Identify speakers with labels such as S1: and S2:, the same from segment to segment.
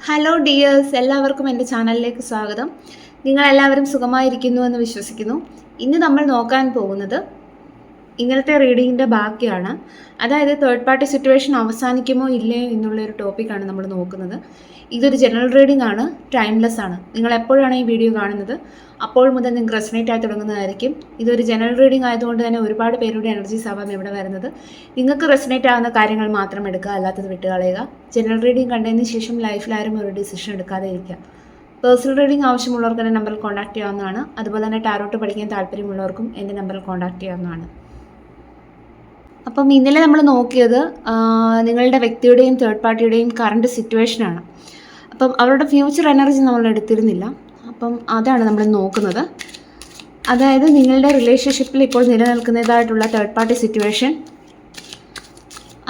S1: Hello dears, എല്ലാവർക്കും എൻ്റെ ചാനലിലേക്ക് സ്വാഗതം. നിങ്ങളെല്ലാവരും സുഖമായിരിക്കുന്നുവെന്ന് വിശ്വസിക്കുന്നു. ഇന്ന് നമ്മൾ നോക്കാൻ പോകുന്നത് ഇന്നലത്തെ റീഡിങ്ങിൻ്റെ ബാക്കിയാണ്. അതായത് തേർഡ് പാർട്ടി സിറ്റുവേഷൻ അവസാനിക്കുമോ ഇല്ലേ എന്നുള്ളൊരു ടോപ്പിക്കാണ് നമ്മൾ നോക്കുന്നത്. ഇതൊരു ജനറൽ റീഡിംഗ് ആണ്, ടൈംലെസ് ആണ്. നിങ്ങൾ എപ്പോഴാണ് ഈ വീഡിയോ കാണുന്നത് അപ്പോൾ മുതൽ നിങ്ങൾക്ക് റെസനേറ്റ് ആയി തുടങ്ങുന്നതായിരിക്കും. ഇതൊരു ജനറൽ റീഡിംഗ് ആയതുകൊണ്ട് തന്നെ ഒരുപാട് പേരുടെ എനർജീസ് ആവാം ഇവിടെ വരുന്നത്. നിങ്ങൾക്ക് റെസനേറ്റ് ആവുന്ന കാര്യങ്ങൾ മാത്രം എടുക്കുക, അല്ലാത്തത് വിട്ടുകളയുക. ജനറൽ റീഡിംഗ് കണ്ടതിന് ശേഷം ലൈഫിൽ ആരും ഒരു ഡിസിഷൻ എടുക്കാതെ ഇരിക്കുക. പേഴ്സണൽ റീഡിംഗ് ആവശ്യമുള്ളവർക്ക് എൻ്റെ നമ്പറിൽ കോൺടാക്ട് ചെയ്യാവുന്നതാണ്. അതുപോലെ തന്നെ ടാരോട്ട് പഠിക്കാൻ താല്പര്യമുള്ളവർക്കും എൻ്റെ നമ്പറിൽ കോൺടാക്ട് ചെയ്യാവുന്നതാണ്. അപ്പം ഇന്നലെ നമ്മൾ നോക്കിയത് നിങ്ങളുടെ വ്യക്തിയുടെയും തേർഡ് പാർട്ടിയുടെയും കറണ്ട് സിറ്റുവേഷനാണ്. അപ്പം അവരുടെ ഫ്യൂച്ചർ എനർജി നമ്മൾ എടുത്തിരുന്നില്ല. അപ്പം അതാണ് നമ്മൾ നോക്കുന്നത്. അതായത് നിങ്ങളുടെ റിലേഷൻഷിപ്പിൽ ഇപ്പോൾ നിലനിൽക്കുന്നതായിട്ടുള്ള തേർഡ് പാർട്ടി സിറ്റുവേഷൻ,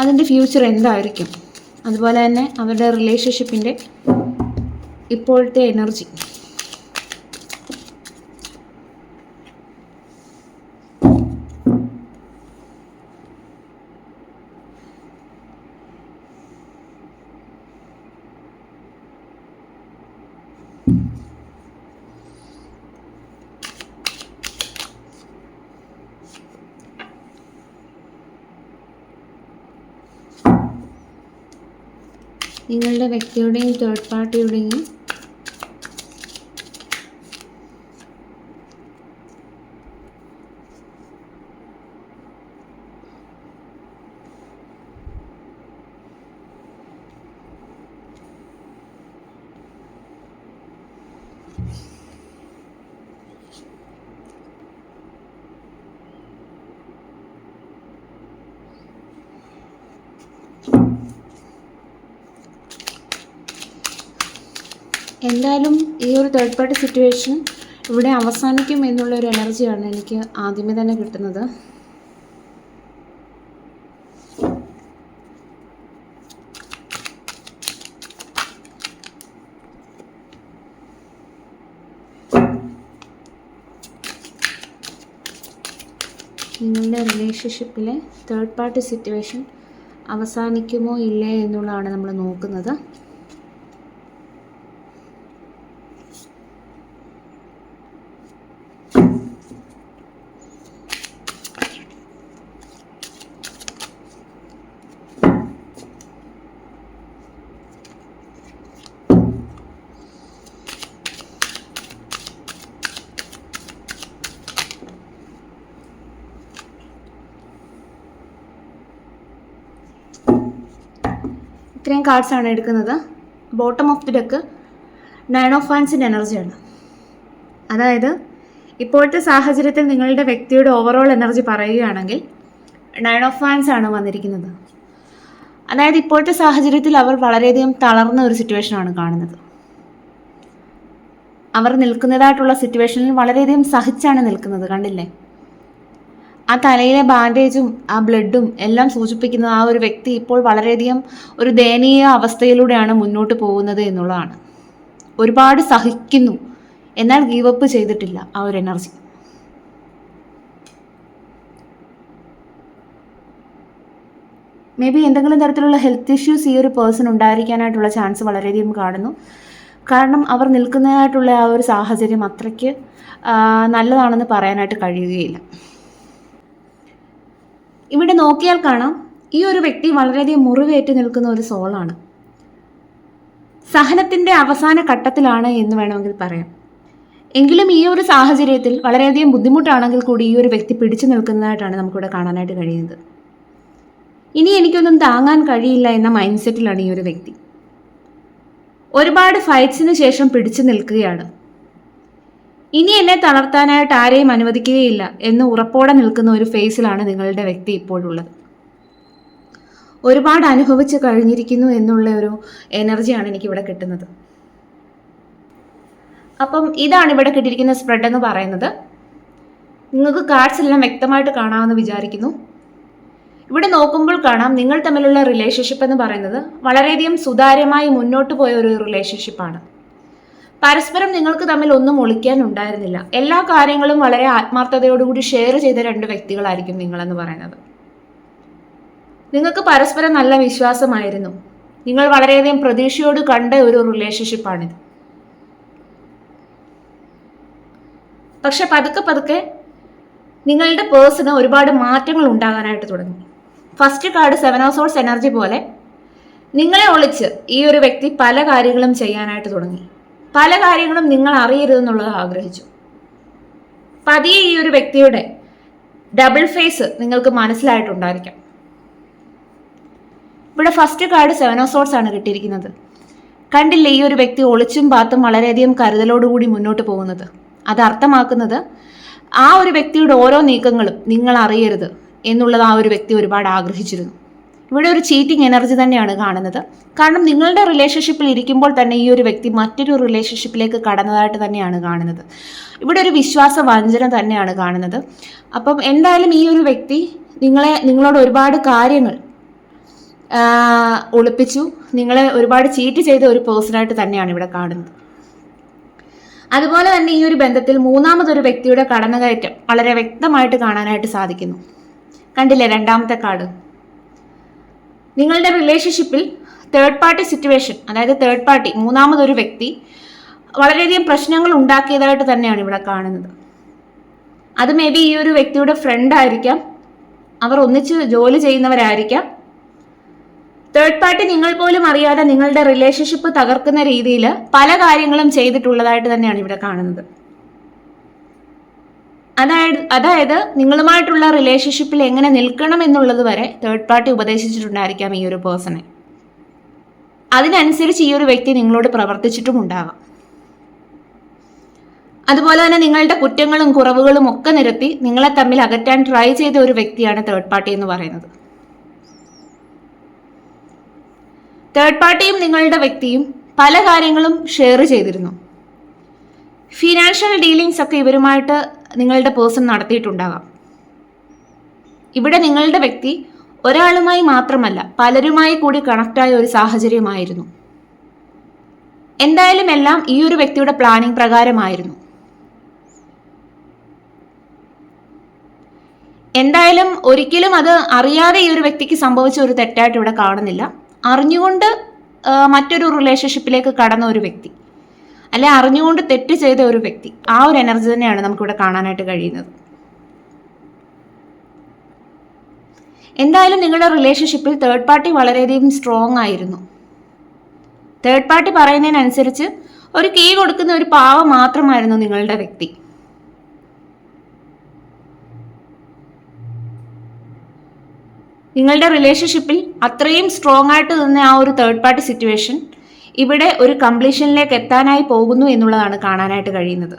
S1: അതിൻ്റെ ഫ്യൂച്ചർ എന്തായിരിക്കും, അതുപോലെ തന്നെ അവരുടെ റിലേഷൻഷിപ്പിൻ്റെ ഇപ്പോഴത്തെ എനർജി. നിങ്ങളുടെ വ്യക്തിയുടെയും തേർഡ് പാർട്ടിയുടെയും എന്തായാലും ഈ ഒരു തേർഡ് പാർട്ടി സിറ്റുവേഷൻ ഇവിടെ അവസാനിക്കും എന്നുള്ളൊരു എനർജിയാണ് എനിക്ക് ആദ്യമേ തന്നെ കിട്ടുന്നത്. നിങ്ങളുടെ റിലേഷൻഷിപ്പിലെ തേർഡ് പാർട്ടി സിറ്റുവേഷൻ അവസാനിക്കുമോ ഇല്ലേ എന്നുള്ളതാണ് നമ്മൾ നോക്കുന്നത്. ഇത്രയും കാർഡ്സാണ് എടുക്കുന്നത്. Bottom of the deck 9 of വാൻസിൻ്റെ എനർജിയാണ്. അതായത് ഇപ്പോഴത്തെ സാഹചര്യത്തിൽ നിങ്ങളുടെ വ്യക്തിയുടെ ഓവറോൾ എനർജി പറയുകയാണെങ്കിൽ 9 ഓഫ് വാൻസ് ആണ് വന്നിരിക്കുന്നത്. അതായത് ഇപ്പോഴത്തെ സാഹചര്യത്തിൽ അവർ വളരെയധികം തളർന്ന ഒരു സിറ്റുവേഷനാണ് കാണുന്നത്. അവർ നിൽക്കുന്നതായിട്ടുള്ള സിറ്റുവേഷനിൽ വളരെയധികം സഹിച്ചാണ് നിൽക്കുന്നത്. കണ്ടില്ലേ, ആ തലയിലെ ബാൻഡേജും ആ ബ്ലഡും എല്ലാം സൂചിപ്പിക്കുന്നത് ആ ഒരു വ്യക്തി ഇപ്പോൾ വളരെയധികം ഒരു ദയനീയ അവസ്ഥയിലൂടെയാണ് മുന്നോട്ട് പോകുന്നത് എന്നുള്ളതാണ്. ഒരുപാട് സഹിക്കുന്നു, എന്നാൽ ഗീവ് അപ്പ് ചെയ്തിട്ടില്ല ആ ഒരു എനർജി. മേ ബി എന്തെങ്കിലും തരത്തിലുള്ള ഹെൽത്ത് ഇഷ്യൂസ് ഈ ഒരു പേഴ്സൺ ഉണ്ടായിരിക്കാനായിട്ടുള്ള ചാൻസ് വളരെയധികം കാണുന്നു. കാരണം അവർ നിൽക്കുന്നതായിട്ടുള്ള ആ ഒരു സാഹചര്യം അത്രയ്ക്ക് നല്ലതാണെന്ന് പറയാനായിട്ട് കഴിയുകയില്ല. ഇവിടെ നോക്കിയാൽ കാണാം, ഈ ഒരു വ്യക്തി വളരെയധികം മുറിവേറ്റ് നിൽക്കുന്ന ഒരു സോളാണ്. സഹനത്തിൻ്റെ അവസാന ഘട്ടത്തിലാണ് എന്ന് വേണമെങ്കിൽ പറയാം. എങ്കിലും ഈ ഒരു സാഹചര്യത്തിൽ വളരെയധികം ബുദ്ധിമുട്ടാണെങ്കിൽ കൂടി ഈ ഒരു വ്യക്തി പിടിച്ചു നിൽക്കുന്നതായിട്ടാണ് നമുക്കിവിടെ കാണാനായിട്ട് കഴിയുന്നത്. ഇനി എനിക്കൊന്നും താങ്ങാൻ കഴിയില്ല എന്ന മൈൻഡ് സെറ്റിലാണ് ഈ ഒരു വ്യക്തി. ഒരുപാട് ഫൈറ്റ്സിന് ശേഷം പിടിച്ചു നിൽക്കുകയാണ്. ഇനി എന്നെ തളർത്താനായിട്ട് ആരെയും അനുവദിക്കുകയില്ല എന്ന് ഉറപ്പോടെ നിൽക്കുന്ന ഒരു ഫേസിലാണ് നിങ്ങളുടെ വ്യക്തി ഇപ്പോഴുള്ളത്. ഒരുപാട് അനുഭവിച്ച് കഴിഞ്ഞിരിക്കുന്നു എന്നുള്ള ഒരു എനർജിയാണ് എനിക്കിവിടെ കിട്ടുന്നത്. അപ്പം ഇതാണ് ഇവിടെ കിട്ടിയിരിക്കുന്ന സ്പ്രെഡ് എന്ന് പറയുന്നത്. നിങ്ങൾക്ക് കാർഡ്സ് എല്ലാം വ്യക്തമായിട്ട് കാണാമെന്ന് വിചാരിക്കുന്നു. ഇവിടെ നോക്കുമ്പോൾ കാണാം, നിങ്ങൾ തമ്മിലുള്ള റിലേഷൻഷിപ്പ് എന്ന് പറയുന്നത് വളരെയധികം സുതാര്യമായി മുന്നോട്ട് പോയ ഒരു റിലേഷൻഷിപ്പാണ്. പരസ്പരം നിങ്ങൾക്ക് തമ്മിൽ ഒന്നും ഒളിക്കാൻ ഉണ്ടായിരുന്നില്ല. എല്ലാ കാര്യങ്ങളും വളരെ ആത്മാർത്ഥതയോടുകൂടി ഷെയർ ചെയ്ത രണ്ട് വ്യക്തികളായിരിക്കും നിങ്ങളെന്ന് പറയുന്നത്. നിങ്ങൾക്ക് പരസ്പരം നല്ല വിശ്വാസമായിരുന്നു. നിങ്ങൾ വളരെയധികം പ്രതീക്ഷയോട് കണ്ട ഒരു റിലേഷൻഷിപ്പാണിത്. പക്ഷെ പതുക്കെ പതുക്കെ നിങ്ങളുടെ പേഴ്സണ് ഒരുപാട് മാറ്റങ്ങൾ ഉണ്ടാകാനായിട്ട് തുടങ്ങി. First card 7 of swords energy പോലെ നിങ്ങളെ ഒളിച്ച് ഈ ഒരു വ്യക്തി പല കാര്യങ്ങളും ചെയ്യാനായിട്ട് തുടങ്ങി. പല കാര്യങ്ങളും നിങ്ങൾ അറിയരുതെന്നുള്ളത് ആഗ്രഹിച്ചു. പതിയെ ഈ ഒരു വ്യക്തിയുടെ ഡബിൾ ഫേസ് നിങ്ങൾക്ക് മനസ്സിലായിട്ടുണ്ടായിരിക്കാം. ഇവിടെ ഫസ്റ്റ് കാർഡ് 7 ഓഫ് സോർഡ്സ് ആണ് കിട്ടിയിരിക്കുന്നത്. കണ്ടില്ലേ ഈ ഒരു വ്യക്തി ഒളിച്ചും പാത്തും വളരെയധികം കരുതലോടുകൂടി മുന്നോട്ട് പോകുന്നത്. അത് അർത്ഥമാക്കുന്നത് ആ ഒരു വ്യക്തിയുടെ ഓരോ നീക്കങ്ങളും നിങ്ങൾ അറിയരുത് എന്നുള്ളത് ആ ഒരു വ്യക്തി ഒരുപാട് ആഗ്രഹിച്ചിരുന്നു. ഇവിടെ ഒരു ചീറ്റിംഗ് എനർജി തന്നെയാണ് കാണുന്നത്. കാരണം നിങ്ങളുടെ റിലേഷൻഷിപ്പിൽ ഇരിക്കുമ്പോൾ തന്നെ ഈ ഒരു വ്യക്തി മറ്റൊരു റിലേഷൻഷിപ്പിലേക്ക് കടന്നതായിട്ട് തന്നെയാണ് കാണുന്നത്. ഇവിടെ ഒരു വിശ്വാസ വഞ്ചന തന്നെയാണ് കാണുന്നത്. അപ്പം എന്തായാലും ഈ ഒരു വ്യക്തി നിങ്ങളോട് ഒരുപാട് കാര്യങ്ങൾ ഒളിപ്പിച്ചു, നിങ്ങളെ ഒരുപാട് ചീറ്റ് ചെയ്ത ഒരു പേഴ്സണായിട്ട് തന്നെയാണ് ഇവിടെ കാണുന്നത്. അതുപോലെ തന്നെ ഈ ഒരു ബന്ധത്തിൽ മൂന്നാമതൊരു വ്യക്തിയുടെ കടന്നുകയറ്റം വളരെ വ്യക്തമായിട്ട് കാണാനായിട്ട് സാധിക്കുന്നു. കണ്ടില്ലേ രണ്ടാമത്തെ കാർഡ്. നിങ്ങളുടെ റിലേഷൻഷിപ്പിൽ തേർഡ് പാർട്ടി സിറ്റുവേഷൻ, അതായത് തേർഡ് പാർട്ടി മൂന്നാമതൊരു വ്യക്തി വളരെയധികം പ്രശ്നങ്ങൾ ഉണ്ടാക്കിയതായിട്ട് തന്നെയാണ് ഇവിടെ കാണുന്നത്. അത് മേ ബി ഈ ഒരു വ്യക്തിയുടെ ഫ്രണ്ട് ആയിരിക്കാം, അവർ ഒന്നിച്ച് ജോലി ചെയ്യുന്നവരായിരിക്കാം. തേർഡ് പാർട്ടി നിങ്ങൾ പോലും അറിയാതെ നിങ്ങളുടെ റിലേഷൻഷിപ്പ് തകർക്കുന്ന രീതിയിൽ പല കാര്യങ്ങളും ചെയ്തിട്ടുള്ളതായിട്ട് തന്നെയാണ് ഇവിടെ കാണുന്നത്. അതായത് നിങ്ങളുമായിട്ടുള്ള റിലേഷൻഷിപ്പിൽ എങ്ങനെ നിൽക്കണം എന്നുള്ളത് വരെ തേർഡ് പാർട്ടി ഉപദേശിച്ചിട്ടുണ്ടായിരിക്കാം ഈ ഒരു പേഴ്സണെ. അതിനനുസരിച്ച് ഈ ഒരു വ്യക്തി നിങ്ങളോട് പ്രവർത്തിച്ചിട്ടും ഉണ്ടാകാം. അതുപോലെ തന്നെ നിങ്ങളുടെ കുറ്റങ്ങളും കുറവുകളും ഒക്കെ നിരത്തി നിങ്ങളെ തമ്മിൽ അകറ്റാൻ ട്രൈ ചെയ്ത ഒരു വ്യക്തിയാണ് തേർഡ് പാർട്ടി എന്ന് പറയുന്നത്. തേർഡ് പാർട്ടിയും നിങ്ങളുടെ വ്യക്തിയും പല കാര്യങ്ങളും ഷെയർ ചെയ്തിരുന്നു. ഫിനാൻഷ്യൽ ഡീലിങ്സ് ഒക്കെ ഇവരുമായിട്ട് നിങ്ങളുടെ പേഴ്സൺ നടത്തിയിട്ടുണ്ടാകാം. ഇവിടെ നിങ്ങളുടെ വ്യക്തി ഒരാളുമായി മാത്രമല്ല പലരുമായി കൂടി കണക്റ്റായ ഒരു സാഹചര്യമായിരുന്നു. എന്തായാലും എല്ലാം ഈ ഒരു വ്യക്തിയുടെ പ്ലാനിംഗ് പ്രകാരമായിരുന്നു. എന്തായാലും ഒരിക്കലും അത് അറിയാതെ ഈ ഒരു വ്യക്തിക്ക് സംഭവിച്ച ഒരു തെറ്റായിട്ട് ഇവിടെ കാണുന്നില്ല. അറിഞ്ഞുകൊണ്ട് മറ്റൊരു റിലേഷൻഷിപ്പിലേക്ക് കടന്ന ഒരു വ്യക്തി, അല്ലെ അറിഞ്ഞുകൊണ്ട് തെറ്റ് ചെയ്ത ഒരു വ്യക്തി, ആ ഒരു എനർജി തന്നെയാണ് നമുക്കിവിടെ കാണാനായിട്ട് കഴിയുന്നത്. എന്തായാലും നിങ്ങളുടെ റിലേഷൻഷിപ്പിൽ തേർഡ് പാർട്ടി വളരെയധികം സ്ട്രോങ് ആയിരുന്നു. തേർഡ് പാർട്ടി പറയുന്നതിനനുസരിച്ച് ഒരു കീ കൊടുക്കുന്ന ഒരു പാവ മാത്രമായിരുന്നു നിങ്ങളുടെ വ്യക്തി. നിങ്ങളുടെ റിലേഷൻഷിപ്പിൽ അത്രയും സ്ട്രോങ് ആയിട്ട് നിന്ന ആ ഒരു തേർഡ് പാർട്ടി സിറ്റുവേഷൻ ഇവിടെ ഒരു കംപ്ലീഷനിലേക്ക് എത്താനായി പോകുന്നു എന്നുള്ളതാണ് കാണാനായിട്ട് കഴിയുന്നത്.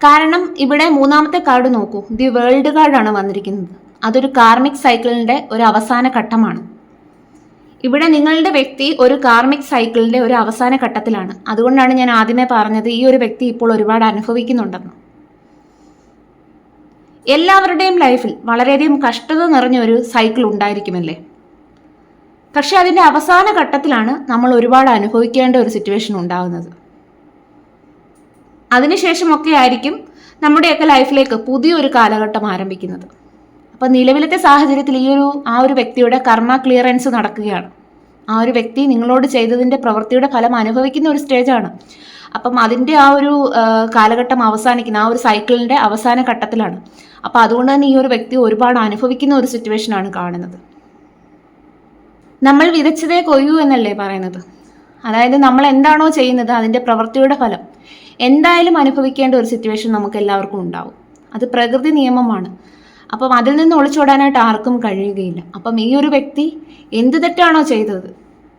S1: കാരണം ഇവിടെ മൂന്നാമത്തെ കാർഡ് നോക്കൂ, ദി വേൾഡ് കാർഡാണ് വന്നിരിക്കുന്നത്. അതൊരു കാർമിക് സൈക്കിളിന്റെ ഒരു അവസാന ഘട്ടമാണ്. ഇവിടെ നിങ്ങളുടെ വ്യക്തി ഒരു കാർമിക് സൈക്കിളിന്റെ ഒരു അവസാന ഘട്ടത്തിലാണ്. അതുകൊണ്ടാണ് ഞാൻ ആദ്യമേ പറഞ്ഞത് ഈ ഒരു വ്യക്തി ഇപ്പോൾ ഒരുപാട് അനുഭവിക്കുന്നുണ്ടെന്ന്. എല്ലാവരുടെയും ലൈഫിൽ വളരെയധികം കഷ്ടത നിറഞ്ഞ ഒരു സൈക്കിൾ ഉണ്ടായിരിക്കുമല്ലേ. പക്ഷെ അതിൻ്റെ അവസാന ഘട്ടത്തിലാണ് നമ്മൾ ഒരുപാട് അനുഭവിക്കേണ്ട ഒരു സിറ്റുവേഷൻ ഉണ്ടാകുന്നത്. അതിനുശേഷമൊക്കെ ആയിരിക്കും നമ്മുടെയൊക്കെ ലൈഫിലേക്ക് പുതിയൊരു കാലഘട്ടം ആരംഭിക്കുന്നത്. അപ്പം നിലവിലത്തെ സാഹചര്യത്തിൽ ആ ഒരു വ്യക്തിയുടെ കർമ്മ ക്ലിയറൻസ് നടക്കുകയാണ്. ആ ഒരു വ്യക്തി നിങ്ങളോട് ചെയ്തതിൻ്റെ പ്രവൃത്തിയുടെ ഫലം അനുഭവിക്കുന്ന ഒരു സ്റ്റേജാണ്. അപ്പം അതിൻ്റെ ആ ഒരു കാലഘട്ടം അവസാനിക്കുന്ന ആ ഒരു സൈക്കിളിൻ്റെ അവസാന ഘട്ടത്തിലാണ്. അപ്പം അതുകൊണ്ട് തന്നെ ഈ ഒരു വ്യക്തി ഒരുപാട് അനുഭവിക്കുന്ന ഒരു സിറ്റുവേഷനാണ് കാണുന്നത്. നമ്മൾ വിതച്ചതേ കൊയ്യൂ എന്നല്ലേ പറയുന്നത്. അതായത് നമ്മൾ എന്താണോ ചെയ്യുന്നത് അതിൻ്റെ പ്രവൃത്തിയുടെ ഫലം എന്തായാലും അനുഭവിക്കേണ്ട ഒരു സിറ്റുവേഷൻ നമുക്ക് എല്ലാവർക്കും ഉണ്ടാവും. അത് പ്രകൃതി നിയമമാണ്. അപ്പം അതിൽ നിന്ന് ഒളിച്ചോടാനായിട്ട് ആർക്കും കഴിയുകയില്ല. അപ്പം ഈ ഒരു വ്യക്തി എന്ത് തെറ്റാണോ ചെയ്തത്,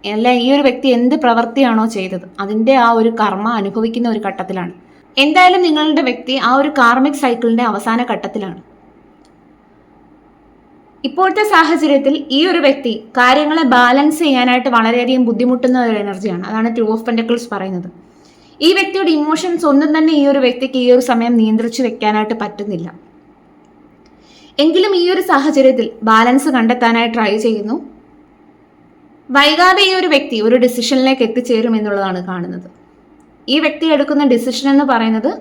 S1: അല്ല ഈ ഒരു വ്യക്തി എന്ത് പ്രവൃത്തിയാണോ ചെയ്തത് അതിൻ്റെ ആ ഒരു കർമ്മ അനുഭവിക്കുന്ന ഒരു ഘട്ടത്തിലാണ്. എന്തായാലും നിങ്ങളുടെ വ്യക്തി ആ ഒരു കാർമിക് സൈക്കിളിന്റെ അവസാന ഘട്ടത്തിലാണ്. ഇപ്പോഴത്തെ സാഹചര്യത്തിൽ ഈ ഒരു വ്യക്തി കാര്യങ്ങളെ ബാലൻസ് ചെയ്യാനായിട്ട് വളരെയധികം ബുദ്ധിമുട്ടുന്ന ഒരു എനർജിയാണ്. അതാണ് 2 ഓഫ് പെന്റക്കിൾസ് പറയുന്നത്. ഈ വ്യക്തിയുടെ ഇമോഷൻസ് ഒന്നും തന്നെ ഈ ഒരു വ്യക്തിക്ക് ഈ ഒരു സമയം നിയന്ത്രിച്ചു വെക്കാനായിട്ട് പറ്റുന്നില്ല. എങ്കിലും ഈ ഒരു സാഹചര്യത്തിൽ ബാലൻസ് കണ്ടെത്താനായി ട്രൈ ചെയ്യുന്നു. വൈകാതെ ഈ ഒരു വ്യക്തി ഒരു ഡിസിഷനിലേക്ക് എത്തിച്ചേരും എന്നുള്ളതാണ് കാണുന്നത്. ഈ വ്യക്തി എടുക്കുന്ന ഡിസിഷൻ എന്ന് പറയുന്നത്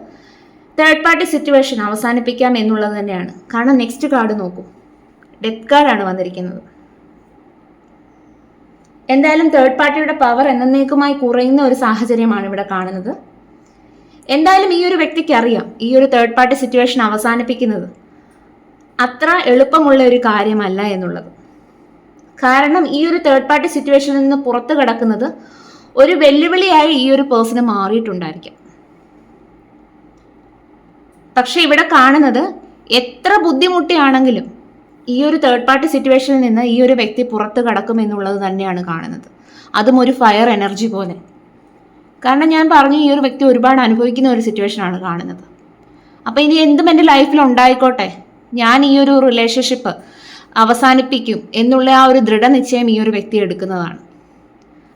S1: തേർഡ് പാർട്ടി സിറ്റുവേഷൻ അവസാനിപ്പിക്കാം എന്നുള്ളത് തന്നെയാണ്. കാരണം നെക്സ്റ്റ് കാർഡ് നോക്കൂ, ഡെത്ത് കാർഡാണ് വന്നിരിക്കുന്നത്. എന്തായാലും തേർഡ് പാർട്ടിയുടെ പവർ എന്നേക്കുമായി കുറയുന്ന ഒരു സാഹചര്യമാണ് ഇവിടെ കാണുന്നത്. എന്തായാലും ഈ ഒരു വ്യക്തിക്ക് അറിയാം ഈ ഒരു തേർഡ് പാർട്ടി സിറ്റുവേഷൻ അവസാനിപ്പിക്കുന്നത് അത്ര എളുപ്പമുള്ള ഒരു കാര്യമല്ല എന്നുള്ളത്. കാരണം ഈ ഒരു തേർഡ് പാർട്ടി സിറ്റുവേഷനിൽ നിന്ന് പുറത്തു കിടക്കുന്നത് ഒരു വെല്ലുവിളിയായി ഈ ഒരു പേഴ്സണ് മാറിയിട്ടുണ്ടായിരിക്കാം. പക്ഷെ ഇവിടെ കാണുന്നത് എത്ര ബുദ്ധിമുട്ടിയാണെങ്കിലും ഈ ഒരു തേർഡ് പാർട്ടി സിറ്റുവേഷനിൽ നിന്ന് ഈ ഒരു വ്യക്തി പുറത്തു കടക്കും എന്നുള്ളത് തന്നെയാണ് കാണുന്നത്. അതും ഒരു ഫയർ എനർജി പോലെ. കാരണം ഞാൻ പറഞ്ഞു ഈ ഒരു വ്യക്തി ഒരുപാട് അനുഭവിക്കുന്ന ഒരു സിറ്റുവേഷനാണ് കാണുന്നത്. അപ്പം ഇനി എന്തും എൻ്റെ ലൈഫിൽ ഉണ്ടായിക്കോട്ടെ, ഞാൻ ഈ ഒരു റിലേഷൻഷിപ്പ് അവസാനിപ്പിക്കും എന്നുള്ള ആ ഒരു ദൃഢനിശ്ചയം ഈ ഒരു വ്യക്തി എടുക്കുന്നതാണ്.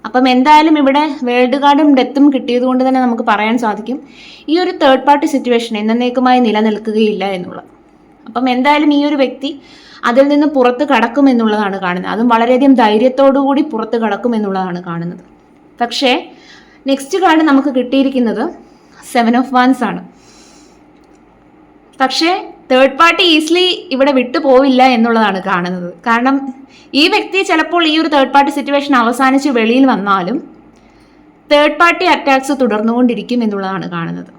S1: അപ്പം എന്തായാലും ഇവിടെ വേൾഡ് കാർഡും ഡെത്തും കിട്ടിയത് കൊണ്ട് തന്നെ നമുക്ക് പറയാൻ സാധിക്കും ഈ ഒരു തേർഡ് പാർട്ടി സിറ്റുവേഷൻ എന്നേക്കുമായി നിലനിൽക്കുകയില്ല എന്നുള്ളത്. അപ്പം എന്തായാലും ഈ ഒരു വ്യക്തി അതിൽ നിന്ന് പുറത്ത് കടക്കും എന്നുള്ളതാണ് കാണുന്നത്. അതും വളരെയധികം ധൈര്യത്തോടുകൂടി പുറത്ത് കടക്കും എന്നുള്ളതാണ് കാണുന്നത്. പക്ഷേ നെക്സ്റ്റ് കാർഡ് നമുക്ക് കിട്ടിയിരിക്കുന്നത് 7 ഓഫ് വാൻസ് ആണ്. പക്ഷേ തേർഡ് പാർട്ടി ഈസിലി ഇവിടെ വിട്ടുപോവില്ല എന്നുള്ളതാണ് കാണുന്നത്. കാരണം ഈ വ്യക്തി ചിലപ്പോൾ ഈ ഒരു തേർഡ് പാർട്ടി സിറ്റുവേഷൻ അവസാനിച്ച് വെളിയിൽ വന്നാലും തേർഡ് പാർട്ടി അറ്റാക്സ് തുടർന്നുകൊണ്ടിരിക്കും എന്നുള്ളതാണ് കാണുന്നത്.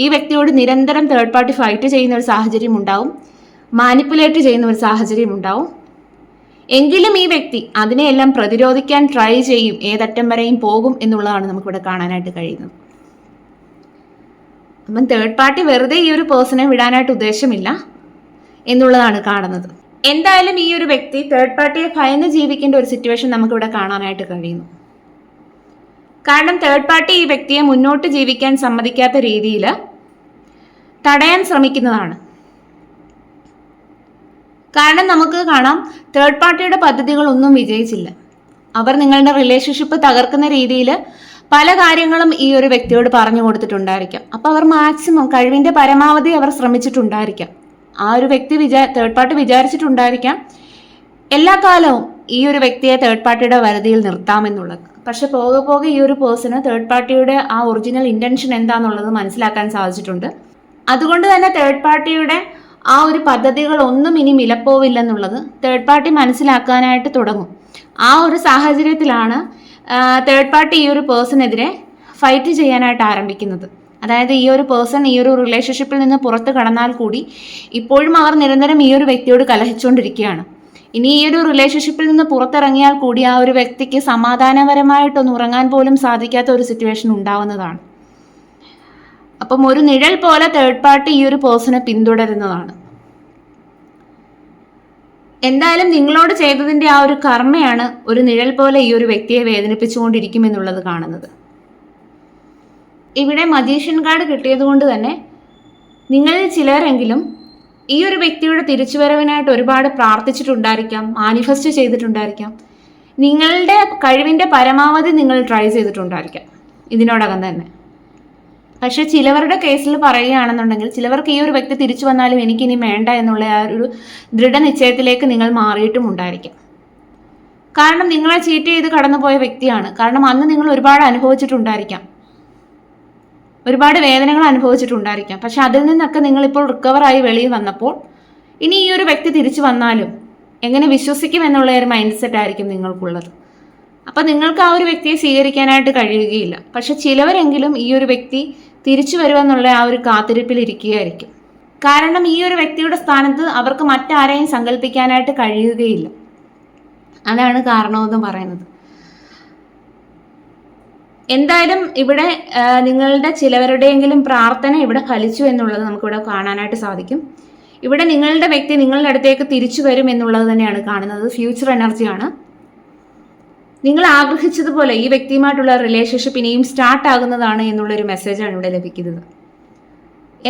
S1: ഈ വ്യക്തിയോട് നിരന്തരം തേർഡ് പാർട്ടി ഫൈറ്റ് ചെയ്യുന്ന ഒരു സാഹചര്യം ഉണ്ടാവും, മാനിപ്പുലേറ്റ് ചെയ്യുന്ന ഒരു സാഹചര്യം ഉണ്ടാവും. എങ്കിലും ഈ വ്യക്തി അതിനെയെല്ലാം പ്രതിരോധിക്കാൻ ട്രൈ ചെയ്യും, ഏതറ്റം വരെയും പോകും എന്നുള്ളതാണ് നമുക്കിവിടെ കാണാനായിട്ട് കഴിയുന്നത്. അപ്പം തേർഡ് പാർട്ടി വെറുതെ ഈ ഒരു പേഴ്സണെ വിടാനായിട്ട് ഉദ്ദേശമില്ല എന്നുള്ളതാണ് കാണുന്നത്. എന്തായാലും ഈ ഒരു വ്യക്തി തേർഡ് പാർട്ടിയെ ഭയന്ന് ജീവിക്കേണ്ട ഒരു സിറ്റുവേഷൻ നമുക്കിവിടെ കാണാനായിട്ട് കഴിയുന്നു. കാരണം തേർഡ് പാർട്ടി ഈ വ്യക്തിയെ മുന്നോട്ട് ജീവിക്കാൻ സമ്മതിക്കാത്ത രീതിയിൽ തടയാൻ ശ്രമിക്കുന്നതാണ്. കാരണം നമുക്ക് കാണാം തേർഡ് പാർട്ടിയുടെ പദ്ധതികളൊന്നും വിജയിച്ചില്ല. അവർ നിങ്ങളുടെ റിലേഷൻഷിപ്പ് തകർക്കുന്ന രീതിയിൽ പല കാര്യങ്ങളും ഈ ഒരു വ്യക്തിയോട് പറഞ്ഞു കൊടുത്തിട്ടുണ്ടായിരിക്കാം. അപ്പോൾ അവർ മാക്സിമം കഴിവിൻ്റെ പരമാവധി അവർ ശ്രമിച്ചിട്ടുണ്ടായിരിക്കാം. ആ ഒരു വ്യക്തി തേർഡ് പാർട്ടി വിചാരിച്ചിട്ടുണ്ടായിരിക്കാം എല്ലാ കാലവും ഈ ഒരു വ്യക്തിയെ തേർഡ് പാർട്ടിയുടെ വരുതിയിൽ നിർത്താമെന്നുള്ളത്. പക്ഷെ പോകെ പോകെ ഈ ഒരു പേഴ്സണ് തേർഡ് പാർട്ടിയുടെ ആ ഒറിജിനൽ ഇൻറ്റൻഷൻ എന്താണെന്നുള്ളത് മനസ്സിലാക്കാൻ സാധിച്ചിട്ടുണ്ട്. അതുകൊണ്ട് തന്നെ തേർഡ് പാർട്ടിയുടെ ആ ഒരു പദ്ധതികളൊന്നും ഇനി വിലപ്പോവില്ലെന്നുള്ളത് തേർഡ് പാർട്ടി മനസ്സിലാക്കാനായിട്ട് തുടങ്ങും. ആ ഒരു സാഹചര്യത്തിലാണ് തേർഡ് പാർട്ടി ഈ ഒരു പേഴ്സണെതിരെ ഫൈറ്റ് ചെയ്യാനായിട്ട് ആരംഭിക്കുന്നത്. അതായത് ഈ ഒരു പേഴ്സൺ ഈ ഒരു റിലേഷൻഷിപ്പിൽ നിന്ന് പുറത്ത് കടന്നാൽ കൂടി ഇപ്പോഴും അവർ നിരന്തരം ഈ ഒരു വ്യക്തിയോട് കലഹിച്ചുകൊണ്ടിരിക്കുകയാണ്. ഇനി ഈ ഒരു റിലേഷൻഷിപ്പിൽ നിന്ന് പുറത്തിറങ്ങിയാൽ കൂടി ആ ഒരു വ്യക്തിക്ക് സമാധാനപരമായിട്ടൊന്ന് ഉറങ്ങാൻ പോലും സാധിക്കാത്ത ഒരു സിറ്റുവേഷൻ ഉണ്ടാവുന്നതാണ്. അപ്പം ഒരു നിഴൽ പോലെ തേർഡ് പാർട്ടി ഈ ഒരു പേഴ്സണെ പിന്തുടരുന്നതാണ്. എന്തായാലും നിങ്ങളോട് ചെയ്തതിൻ്റെ ആ ഒരു കർമ്മയാണ് ഒരു നിഴൽ പോലെ ഈ ഒരു വ്യക്തിയെ വേദനിപ്പിച്ചുകൊണ്ടിരിക്കും എന്നുള്ളത് കാണുന്നത്. ഇവിടെ മജീഷ്യൻ കാർഡ് കിട്ടിയത് കൊണ്ട് തന്നെ നിങ്ങളിൽ ചിലരെങ്കിലും ഈ ഒരു വ്യക്തിയുടെ തിരിച്ചുവരവിനായിട്ട് ഒരുപാട് പ്രാർത്ഥിച്ചിട്ടുണ്ടായിരിക്കാം, മാനിഫെസ്റ്റ് ചെയ്തിട്ടുണ്ടായിരിക്കാം. നിങ്ങളുടെ കഴിവിൻ്റെ പരമാവധി നിങ്ങൾ ട്രൈ ചെയ്തിട്ടുണ്ടായിരിക്കാം ഇതിനോടകം തന്നെ. പക്ഷെ ചിലവരുടെ കേസിൽ പറയുകയാണെന്നുണ്ടെങ്കിൽ ചിലവർക്ക് ഈ ഒരു വ്യക്തി തിരിച്ചു വന്നാലും എനിക്കിനി വേണ്ട എന്നുള്ള ആ ഒരു ദൃഢനിശ്ചയത്തിലേക്ക് നിങ്ങൾ മാറിയിട്ടും ഉണ്ടായിരിക്കാം. കാരണം നിങ്ങളെ ചീറ്റ് ചെയ്ത് കടന്നുപോയ വ്യക്തിയാണ്. കാരണം അന്ന് നിങ്ങൾ ഒരുപാട് അനുഭവിച്ചിട്ടുണ്ടായിരിക്കാം, ഒരുപാട് വേദനകൾ അനുഭവിച്ചിട്ടുണ്ടായിരിക്കാം. പക്ഷെ അതിൽ നിന്നൊക്കെ നിങ്ങളിപ്പോൾ റിക്കവറായി വെളിയിൽ വന്നപ്പോൾ ഇനി ഈ ഒരു വ്യക്തി തിരിച്ചു വന്നാലും എങ്ങനെ വിശ്വസിക്കും എന്നുള്ള ഒരു മൈൻഡ് സെറ്റ് ആയിരിക്കും നിങ്ങൾക്കുള്ളത്. അപ്പം നിങ്ങൾക്ക് ആ ഒരു വ്യക്തിയെ സ്വീകരിക്കാനായിട്ട് കഴിയുകയില്ല. പക്ഷെ ചിലവരെങ്കിലും ഈ ഒരു വ്യക്തി തിരിച്ചു വരുമെന്നുള്ള ആ ഒരു കാത്തിരിപ്പിൽ ഇരിക്കുകയായിരിക്കും. കാരണം ഈ ഒരു വ്യക്തിയുടെ സ്ഥാനത്ത് അവർക്ക് മറ്റാരെയും സങ്കല്പിക്കാനായിട്ട് കഴിയുകയില്ല. അതാണ് കാരണമെന്ന് പറയുന്നത്. എന്തായാലും ഇവിടെ നിങ്ങളുടെ ചിലവരുടെയെങ്കിലും പ്രാർത്ഥന ഇവിടെ ഫലിച്ചു എന്നുള്ളത് നമുക്കിവിടെ കാണാനായിട്ട് സാധിക്കും. ഇവിടെ നിങ്ങളുടെ വ്യക്തി നിങ്ങളുടെ അടുത്തേക്ക് തിരിച്ചു വരും എന്നുള്ളത് തന്നെയാണ് കാണുന്നത്. ഫ്യൂച്ചർ എനർജിയാണ്. നിങ്ങൾ ആഗ്രഹിച്ചതുപോലെ ഈ വ്യക്തിയുമായിട്ടുള്ള റിലേഷൻഷിപ്പ് ഇനിയും സ്റ്റാർട്ട് ആകുന്നതാണ് എന്നുള്ളൊരു മെസ്സേജാണ് ഇവിടെ ലഭിക്കുന്നത്.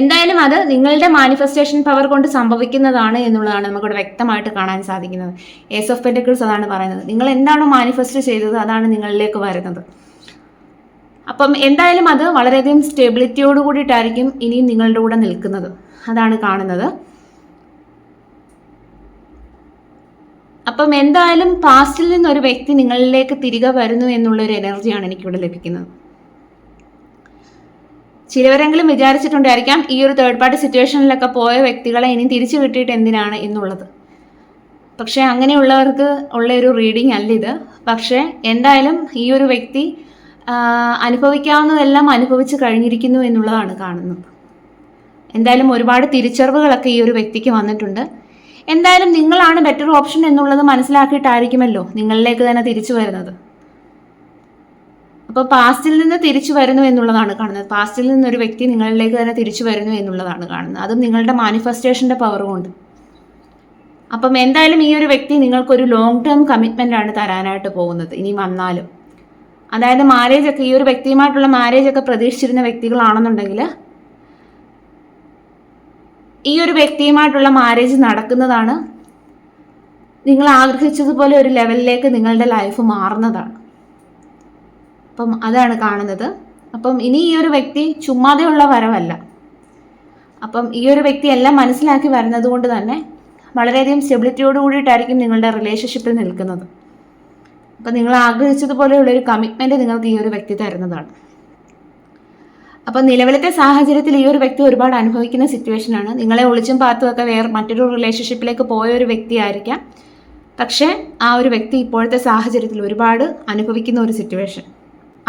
S1: എന്തായാലും അത് നിങ്ങളുടെ മാനിഫെസ്റ്റേഷൻ പവർ കൊണ്ട് സംഭവിക്കുന്നതാണ് എന്നുള്ളതാണ് നമുക്കിവിടെ വ്യക്തമായിട്ട് കാണാൻ സാധിക്കുന്നത്. ഏസ് ഓഫ് പെന്റക്കിൾസ് അതാണ് പറയുന്നത്. നിങ്ങൾ എന്താണോ മാനിഫെസ്റ്റ് ചെയ്തത് അതാണ് നിങ്ങളിലേക്ക് വരുന്നത്. അപ്പം എന്തായാലും അത് വളരെയധികം സ്റ്റെബിലിറ്റിയോട് കൂടിയിട്ടായിരിക്കും ഇനിയും നിങ്ങളുടെ കൂടെ നിൽക്കുന്നത്. അതാണ് കാണുന്നത്. അപ്പം എന്തായാലും പാസ്റ്റിൽ നിന്നൊരു വ്യക്തി നിങ്ങളിലേക്ക് തിരികെ വരുന്നു എന്നുള്ളൊരു എനർജിയാണ് എനിക്കിവിടെ ലഭിക്കുന്നത്. ചിലവരെങ്കിലും വിചാരിച്ചിട്ടുണ്ടായിരിക്കാം ഈ ഒരു തേർഡ് പാർട്ടി സിറ്റുവേഷനിലൊക്കെ പോയ വ്യക്തികളെ ഇനി തിരിച്ചു കിട്ടിയിട്ട് എന്തിനാണ് എന്നുള്ളത്. പക്ഷേ അങ്ങനെയുള്ളവർക്ക് ഉള്ള ഒരു റീഡിംഗ് അല്ല ഇത്. പക്ഷേ എന്തായാലും ഈ ഒരു വ്യക്തി അനുഭവിക്കാവുന്നതെല്ലാം അനുഭവിച്ച് കഴിഞ്ഞിരിക്കുന്നു എന്നുള്ളതാണ് കാണുന്നത്. എന്തായാലും ഒരുപാട് തിരിച്ചറിവുകളൊക്കെ ഈ ഒരു വ്യക്തിക്ക് വന്നിട്ടുണ്ട്. എന്തായാലും നിങ്ങളാണ് ബെറ്റർ ഓപ്ഷൻ എന്നുള്ളത് മനസ്സിലാക്കിയിട്ടായിരിക്കുമല്ലോ നിങ്ങളിലേക്ക് തന്നെ തിരിച്ചു വരുന്നത്. അപ്പോൾ പാസ്റ്റിൽ നിന്ന് തിരിച്ചു വരുന്നു എന്നുള്ളതാണ് കാണുന്നത്. പാസ്റ്റിൽ നിന്നൊരു വ്യക്തി നിങ്ങളിലേക്ക് തന്നെ തിരിച്ചു വരുന്നു എന്നുള്ളതാണ് കാണുന്നത്. അതും നിങ്ങളുടെ മാനിഫെസ്റ്റേഷൻ്റെ പവർ കൊണ്ട്. അപ്പം എന്തായാലും ഈ ഒരു വ്യക്തി നിങ്ങൾക്കൊരു ലോങ് ടേം കമ്മിറ്റ്മെൻ്റ് ആണ് തരാനായിട്ട് പോകുന്നത് ഇനി വന്നാലും. അതായത് മാരേജൊക്കെ, ഈ ഒരു വ്യക്തിയുമായിട്ടുള്ള മാരേജൊക്കെ പ്രതീക്ഷിച്ചിരുന്ന വ്യക്തികളാണെന്നുണ്ടെങ്കിൽ ഈ ഒരു വ്യക്തിയുമായിട്ടുള്ള മാരേജ് നടക്കുന്നതാണ്. നിങ്ങൾ ആഗ്രഹിച്ചതുപോലെ ഒരു ലെവലിലേക്ക് നിങ്ങളുടെ ലൈഫ് മാറുന്നതാണ്. അപ്പം അതാണ് കാണുന്നത്. അപ്പം ഇനി ഈ ഒരു വ്യക്തി ചുമ്മാതെയുള്ള വരവല്ല. അപ്പം ഈ ഒരു വ്യക്തി എല്ലാം മനസ്സിലാക്കി വരുന്നത് കൊണ്ട് തന്നെ വളരെയധികം സ്റ്റെബിലിറ്റിയോട് കൂടിയിട്ടായിരിക്കും നിങ്ങളുടെ റിലേഷൻഷിപ്പിൽ നിൽക്കുന്നത്. അപ്പം നിങ്ങൾ ആഗ്രഹിച്ചതുപോലെയുള്ളൊരു കമ്മിറ്റ്മെൻറ്റ് നിങ്ങൾക്ക് ഈ ഒരു വ്യക്തി തരുന്നതാണ്. അപ്പം നിലവിലത്തെ സാഹചര്യത്തിൽ ഈ ഒരു വ്യക്തി ഒരുപാട് അനുഭവിക്കുന്ന സിറ്റുവേഷനാണ്. നിങ്ങളെ ഒളിച്ചും പാത്തുമൊക്കെ വേറെ മറ്റൊരു റിലേഷൻഷിപ്പിലേക്ക് പോയ ഒരു വ്യക്തിയായിരിക്കാം. പക്ഷേ ആ ഒരു വ്യക്തി ഇപ്പോഴത്തെ സാഹചര്യത്തിൽ ഒരുപാട് അനുഭവിക്കുന്ന ഒരു സിറ്റുവേഷൻ,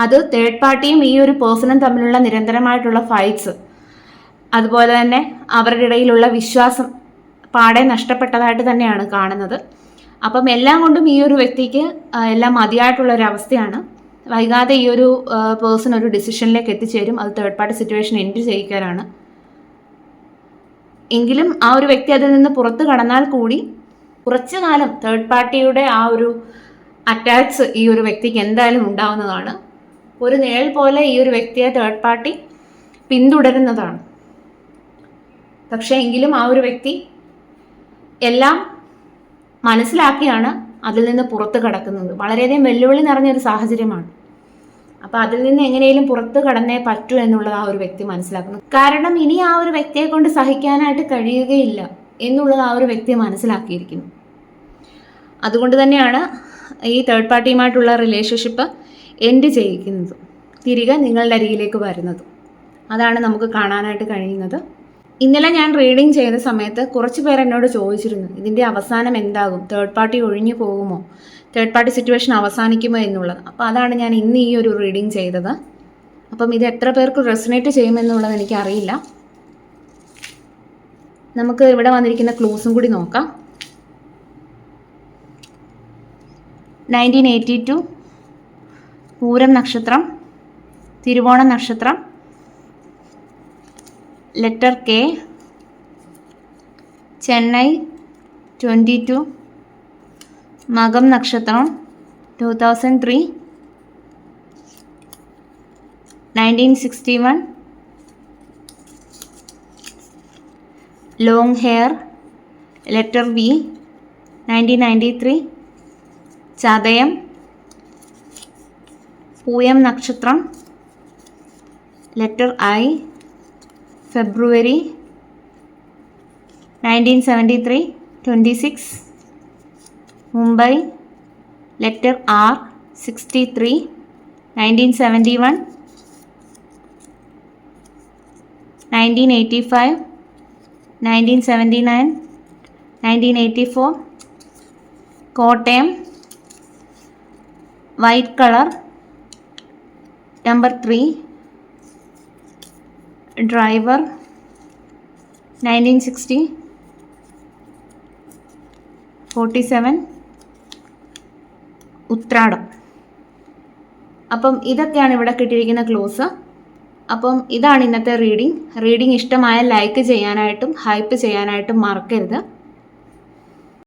S1: അത് തേർഡ് പാർട്ടിയും ഈ ഒരു പേഴ്സണും തമ്മിലുള്ള നിരന്തരമായിട്ടുള്ള ഫൈറ്റ്സ്, അതുപോലെ തന്നെ അവരുടെ ഇടയിലുള്ള വിശ്വാസം പാടെ നഷ്ടപ്പെട്ടതായിട്ട് തന്നെയാണ് കാണുന്നത്. അപ്പം എല്ലാം കൊണ്ടും ഈ ഒരു വ്യക്തിക്ക് എല്ലാം മതിയായിട്ടുള്ളൊരവസ്ഥയാണ്. വൈകാതെ ഈ ഒരു പേഴ്സൺ ഒരു ഡിസിഷനിലേക്ക് എത്തിച്ചേരും. അത് തേർഡ് പാർട്ടി സിറ്റുവേഷൻ എൻഡ് ചെയ്യിക്കാനാണ്. എങ്കിലും ആ ഒരു വ്യക്തി അതിൽ നിന്ന് പുറത്ത് കടന്നാൽ കൂടി കുറച്ചു കാലം തേർഡ് പാർട്ടിയുടെ ആ ഒരു അറ്റാച്ച് ഈ ഒരു വ്യക്തിക്ക് എന്തായാലും ഉണ്ടാവുന്നതാണ്. ഒരു നിഴൽ പോലെ ഈ ഒരു വ്യക്തിയെ തേർഡ് പാർട്ടി പിന്തുടരുന്നതാണ്. പക്ഷേ എങ്കിലും ആ ഒരു വ്യക്തി എല്ലാം മനസ്സിലാക്കിയാണ് അതിൽ നിന്ന് പുറത്ത് കടക്കുന്നത്. വളരെയധികം വെല്ലുവിളി നിറഞ്ഞൊരു സാഹചര്യമാണ്. അപ്പോൾ അതിൽ നിന്ന് എങ്ങനെയും പുറത്ത് കടന്നേ പറ്റൂ എന്നുള്ളത് ആ ഒരു വ്യക്തി മനസ്സിലാക്കുന്നു. കാരണം ഇനി ആ ഒരു വ്യക്തിയെ കൊണ്ട് സഹിക്കാനായിട്ട് കഴിയുകയില്ല എന്നുള്ളത് ആ ഒരു വ്യക്തി മനസ്സിലാക്കിയിരിക്കുന്നു. അതുകൊണ്ട് തന്നെയാണ് ഈ തേർഡ് പാർട്ടിയുമായിട്ടുള്ള റിലേഷൻഷിപ്പ് എൻഡ് ചെയ്യിക്കുന്നത്, തിരികെ നിങ്ങളുടെ അരികിലേക്ക് വരുന്നത്. അതാണ് നമുക്ക് കാണാനായിട്ട് കഴിയുന്നത്. ഇന്നലെ ഞാൻ റീഡിങ് ചെയ്ത സമയത്ത് കുറച്ച് പേർ എന്നോട് ചോദിച്ചിരുന്നു, ഇതിൻ്റെ അവസാനം എന്താകും, തേർഡ് പാർട്ടി ഒഴിഞ്ഞു പോകുമോ, തേർഡ് പാർട്ടി സിറ്റുവേഷൻ അവസാനിക്കുമോ എന്നുള്ളത്. അപ്പോൾ അതാണ് ഞാൻ ഇന്ന് ഈ ഒരു റീഡിങ് ചെയ്തത്. അപ്പം ഇത് എത്ര പേർക്ക് റെസണേറ്റ് ചെയ്യുമെന്നുള്ളത് എനിക്കറിയില്ല. നമുക്ക് ഇവിടെ വന്നിരിക്കുന്ന ക്ലൂസും കൂടി നോക്കാം. 1982 പൂരം നക്ഷത്രം, തിരുവോണ നക്ഷത്രം, ലെറ്റർ കെ, ചെന്നൈ 22, മകം നക്ഷത്രം 2003, 1961, ലോങ് ഹെയർ, ലെറ്റർ വി 1993, ചതയം, പൂയം നക്ഷത്രം, letter I, February 1973, 26, Mumbai, letter R 63, 1971, 1985, 1979, 1984, Kottayam, white colour, number 3, driver 1960, 47, ഉത്രാടം. അപ്പം ഇതൊക്കെയാണ് ഇവിടെ കിട്ടിയിരിക്കുന്ന ക്ലോസ്. അപ്പം ഇതാണ് ഇന്നത്തെ റീഡിംഗ്. ഇഷ്ടമായ ലൈക്ക് ചെയ്യാനായിട്ടും ഹൈപ്പ് ചെയ്യാനായിട്ടും മറക്കരുത്.